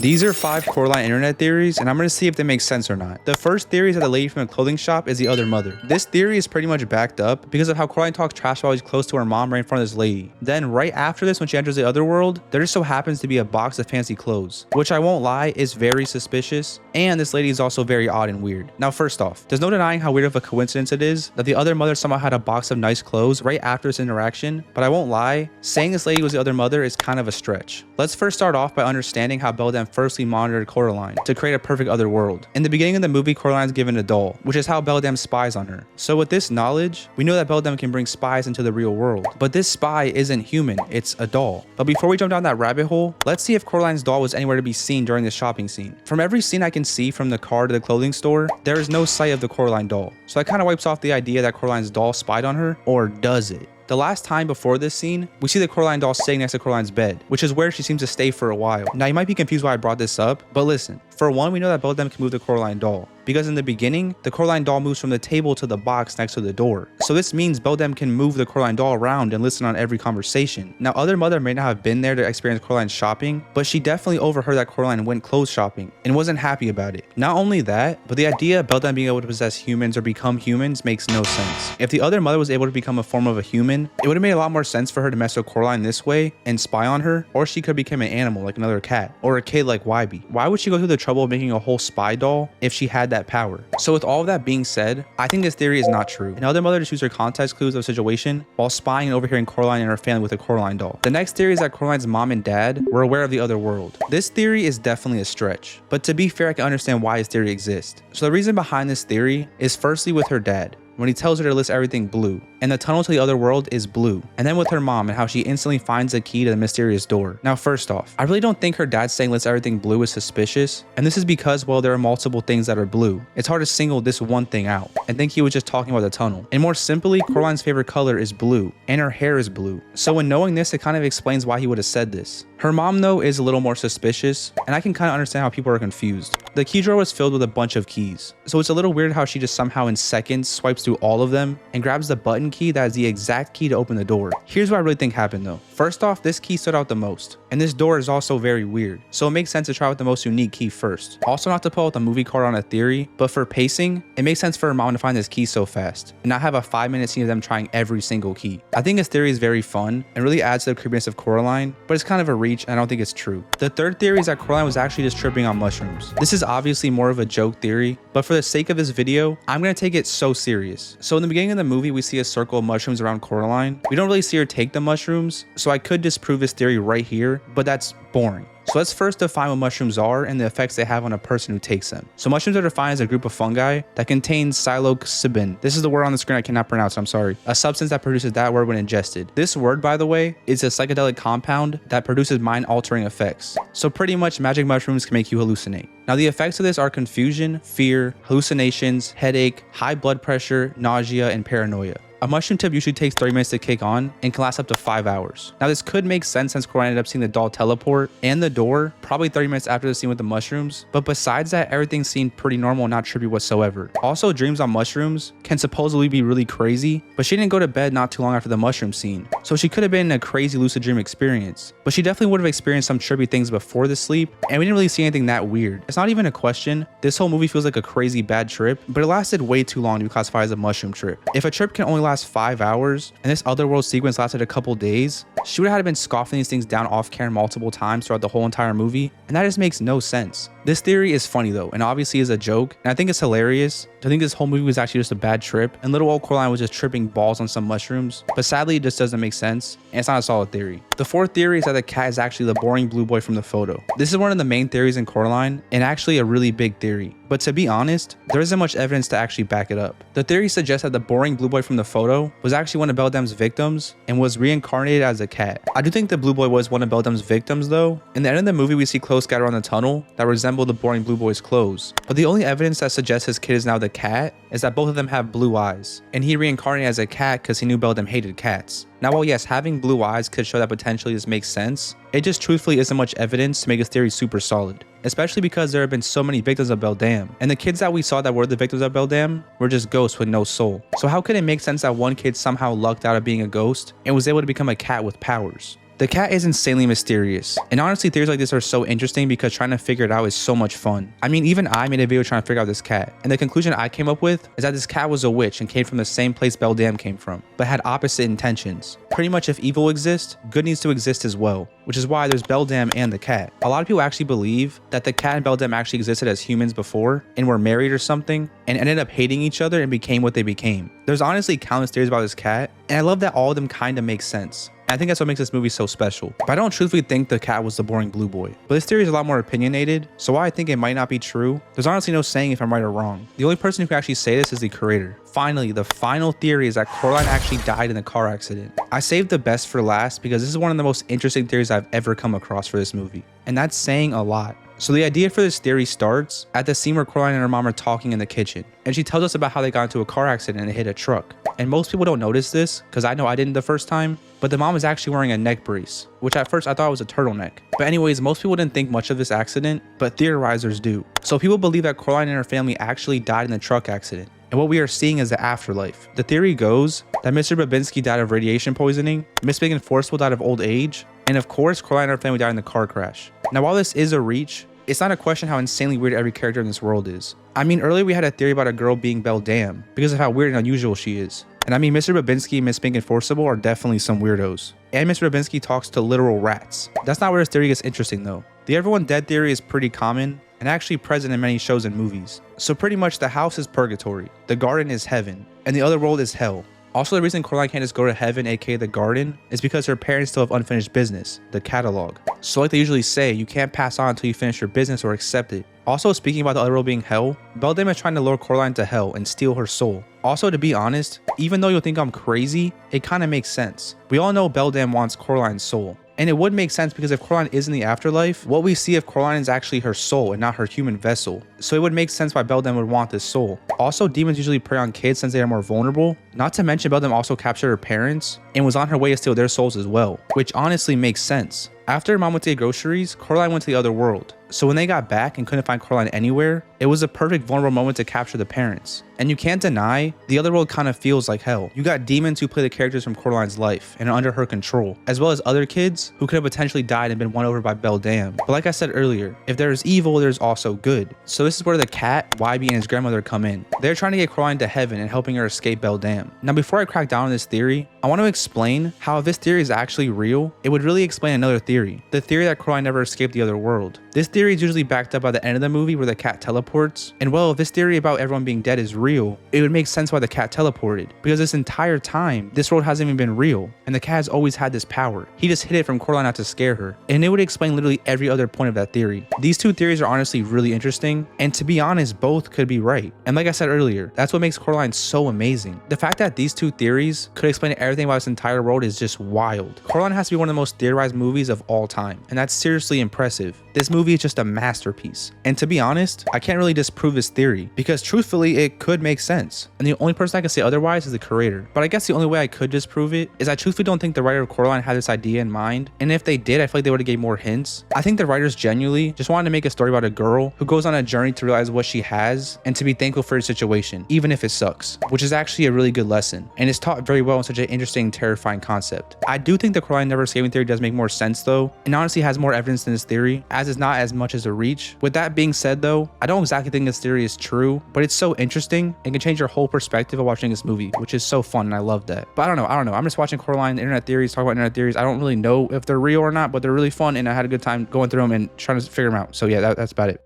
These are 5 Coraline internet theories, and I'm going to see if they make sense or not. The first theory is that the lady from the clothing shop is the other mother. This theory is pretty much backed up because of how Coraline talks trash while he's close to her mom right in front of this lady. Then right after this, when she enters the other world, there just so happens to be a box of fancy clothes, which I won't lie is very suspicious, and this lady is also very odd and weird. Now first off, there's no denying how weird of a coincidence it is that the other mother somehow had a box of nice clothes right after this interaction, but I won't lie, saying this lady was the other mother is kind of a stretch. Let's first start off by understanding how Beldam firstly monitored Coraline to create a perfect other world. In the beginning of the movie, Coraline is given a doll, which is how Beldam spies on her. So with this knowledge, we know that Beldam can bring spies into the real world. But this spy isn't human, it's a doll. But before we jump down that rabbit hole, let's see if Coraline's doll was anywhere to be seen during this shopping scene. From every scene I can see from the car to the clothing store, there is no sight of the Coraline doll. So that kind of wipes off the idea that Coraline's doll spied on her, or does it? The last time before this scene, we see the Coraline doll sitting next to Coraline's bed, which is where she seems to stay for a while. Now you might be confused why I brought this up, but listen. For one, we know that Beldam can move the Coraline doll, because in the beginning, the Coraline doll moves from the table to the box next to the door. So this means Beldam can move the Coraline doll around and listen on every conversation. Now other mother may not have been there to experience Coraline's shopping, but she definitely overheard that Coraline went clothes shopping and wasn't happy about it. Not only that, but the idea of Beldam being able to possess humans or become humans makes no sense. If the other mother was able to become a form of a human, it would have made a lot more sense for her to mess with Coraline this way and spy on her, or she could become an animal like another cat, or a kid like Wybie. Why would she go through the trouble of making a whole spy doll if she had that power? So with all of that being said, I think this theory is not true. Another mother just used her context clues of a situation while spying and overhearing Coraline and her family with a Coraline doll. The next theory is that Coraline's mom and dad were aware of the other world. This theory is definitely a stretch, but to be fair, I can understand why this theory exists. So the reason behind this theory is firstly with her dad, when he tells her to list everything blue, and the tunnel to the other world is blue. And then with her mom and how she instantly finds a key to the mysterious door. Now first off, I really don't think her dad saying list everything blue is suspicious, and this is because, well, there are multiple things that are blue. It's hard to single this one thing out and think he was just talking about the tunnel. And more simply, Coraline's favorite color is blue, and her hair is blue. So when knowing this, it kind of explains why he would have said this. Her mom though is a little more suspicious, and I can kind of understand how people are confused. The key drawer was filled with a bunch of keys, so it's a little weird how she just somehow in seconds swipes through all of them and grabs the button key that is the exact key to open the door. Here's what I really think happened though. First off, this key stood out the most, and this door is also very weird, so it makes sense to try with the most unique key first. Also, not to pull out the movie card on a theory, but for pacing, it makes sense for her mom to find this key so fast and not have a 5-minute scene of them trying every single key. I think this theory is very fun and really adds to the creepiness of Coraline, but it's kind of a reach and I don't think it's true. The third theory is that Coraline was actually just tripping on mushrooms. This is obviously more of a joke theory, but for the sake of this video, I'm going to take it so serious. So in the beginning of the movie, we see a circle of mushrooms around Coraline. We don't really see her take the mushrooms, so I could disprove this theory right here, but that's boring. So let's first define what mushrooms are and the effects they have on a person who takes them. So mushrooms are defined as a group of fungi that contains psilocybin. This is the word on the screen I cannot pronounce, I'm sorry. A substance that produces that word when ingested. This word, by the way, is a psychedelic compound that produces mind-altering effects. So pretty much magic mushrooms can make you hallucinate. Now the effects of this are confusion, fear, hallucinations, headache, high blood pressure, nausea, and paranoia. A mushroom tip usually takes 30 minutes to kick on and can last up to 5 hours. Now this could make sense since Coraline ended up seeing the doll teleport and the door probably 30 minutes after the scene with the mushrooms, but besides that, everything seemed pretty normal and not trippy whatsoever. Also, dreams on mushrooms can supposedly be really crazy, but she didn't go to bed not too long after the mushroom scene, so she could have been in a crazy lucid dream experience, but she definitely would have experienced some trippy things before the sleep, and we didn't really see anything that weird. It's not even a question. This whole movie feels like a crazy bad trip, but it lasted way too long to be classified as a mushroom trip. If a trip can only last 5 hours and this otherworld sequence lasted a couple days, she would have been scoffing these things down off camera multiple times throughout the whole entire movie, and that just makes no sense. This theory is funny though, and obviously is a joke, and I think it's hilarious. I think this whole movie was actually just a bad trip, and little old Coraline was just tripping balls on some mushrooms, but sadly it just doesn't make sense, and it's not a solid theory. The fourth theory is that the cat is actually the boring blue boy from the photo. This is one of the main theories in Coraline, and actually a really big theory, but to be honest, there isn't much evidence to actually back it up. The theory suggests that the boring blue boy from the photo was actually one of Beldam's victims and was reincarnated as a cat. I do think the blue boy was one of Beldam's victims though. In the end of the movie, we see clothes scattered on the tunnel that resemble the boring blue boy's clothes, but the only evidence that suggests his kid is now the cat is that both of them have blue eyes, and he reincarnated as a cat because he knew Beldam hated cats. Now while yes, having blue eyes could show that potentially this makes sense, it just truthfully isn't much evidence to make his theory super solid, especially because there have been so many victims of Beldam, and the kids that we saw that were the victims of Beldam were just ghosts with no soul. So how could it make sense that one kid somehow lucked out of being a ghost and was able to become a cat with powers? The cat is insanely mysterious, and honestly theories like this are so interesting because trying to figure it out is so much fun. I mean, even I made a video trying to figure out this cat, and the conclusion I came up with is that this cat was a witch and came from the same place Beldam came from, but had opposite intentions. Pretty much if evil exists, good needs to exist as well, which is why there's Beldam and the cat. A lot of people actually believe that the cat and Beldam actually existed as humans before and were married or something and ended up hating each other and became what they became. There's honestly countless theories about this cat, and I love that all of them kind of make sense. I think that's what makes this movie so special. But I don't truthfully think the cat was the boring blue boy. But this theory is a lot more opinionated, so while I think it might not be true, there's honestly no saying if I'm right or wrong. The only person who can actually say this is the creator. Finally, the final theory is that Coraline actually died in a car accident. I saved the best for last because this is one of the most interesting theories I've ever come across for this movie. And that's saying a lot. So the idea for this theory starts at the scene where Coraline and her mom are talking in the kitchen, and she tells us about how they got into a car accident and hit a truck. And most people don't notice this, because I know I didn't the first time, but the mom is actually wearing a neck brace, which at first I thought was a turtleneck. But anyways, most people didn't think much of this accident, but theorizers do. So people believe that Coraline and her family actually died in the truck accident. And what we are seeing is the afterlife. The theory goes that Mr. Babinski died of radiation poisoning, Miss Megan Forcible died of old age, and of course Coraline and her family died in the car crash. Now while this is a reach, it's not a question how insanely weird every character in this world is. I mean, earlier we had a theory about a girl being Beldam because of how weird and unusual she is. And I mean, Mr. Babinski and Miss Megan Forcible are definitely some weirdos. And Mr. Babinski talks to literal rats. That's not where this theory gets interesting though. The everyone dead theory is pretty common and actually present in many shows and movies. So pretty much the house is purgatory, the garden is heaven, and the other world is hell. Also, the reason Coraline can't just go to heaven, aka the garden, is because her parents still have unfinished business, the catalog. So like they usually say, you can't pass on until you finish your business or accept it. Also, speaking about the other world being hell, Beldam is trying to lure Coraline to hell and steal her soul. Also, to be honest, even though you'll think I'm crazy, it kind of makes sense. We all know Beldam wants Coraline's soul. And it would make sense because if Coraline is in the afterlife, what we see of Coraline is actually her soul and not her human vessel. So it would make sense why Beldam would want this soul. Also, demons usually prey on kids since they are more vulnerable. Not to mention Beldam also captured her parents and was on her way to steal their souls as well, which honestly makes sense. After her mom went to get groceries, Coraline went to the other world. So when they got back and couldn't find Coraline anywhere, it was a perfect vulnerable moment to capture the parents. And you can't deny, the other world kind of feels like hell. You got demons who play the characters from Coraline's life and are under her control, as well as other kids who could have potentially died and been won over by Beldam. But like I said earlier, if there is evil, there's also good. So this is where the cat, YB, and his grandmother come in. They're trying to get Coraline to heaven and helping her escape Beldam. Now before I crack down on this theory, I want to explain how if this theory is actually real, it would really explain another theory. The theory that Coraline never escaped the other world. This theory is usually backed up by the end of the movie where the cat teleports. And well, if this theory about everyone being dead is real, it would make sense why the cat teleported. Because this entire time, this world hasn't even been real. And the cat has always had this power. He just hid it from Coraline not to scare her. And it would explain literally every other point of that theory. These two theories are honestly really interesting. And to be honest, both could be right. And like I said earlier, that's what makes Coraline so amazing. The fact that these two theories could explain everything about this entire world is just wild. Coraline has to be one of the most theorized movies of all time. And that's seriously impressive. This movie is just a masterpiece. And to be honest, I can't really disprove this theory because truthfully, it could make sense. And the only person I can say otherwise is the creator. But I guess the only way I could disprove it is I truthfully don't think the writer of Coraline had this idea in mind. And if they did, I feel like they would have gave more hints. I think the writers genuinely just wanted to make a story about a girl who goes on a journey to realize what she has and to be thankful for her situation, even if it sucks, which is actually a really good lesson. And it's taught very well in such an interesting, terrifying concept. I do think the Coraline never escaping theory does make more sense though, and honestly has more evidence than this theory, as is not as much as a reach. With that being said though, I don't exactly think this theory is true, but it's so interesting and can change your whole perspective of watching this movie, which is so fun and I love that. But I don't know. I'm just watching Coraline, internet theories, talk about internet theories. I don't really know if they're real or not, but they're really fun and I had a good time going through them and trying to figure them out. So yeah, that's about it.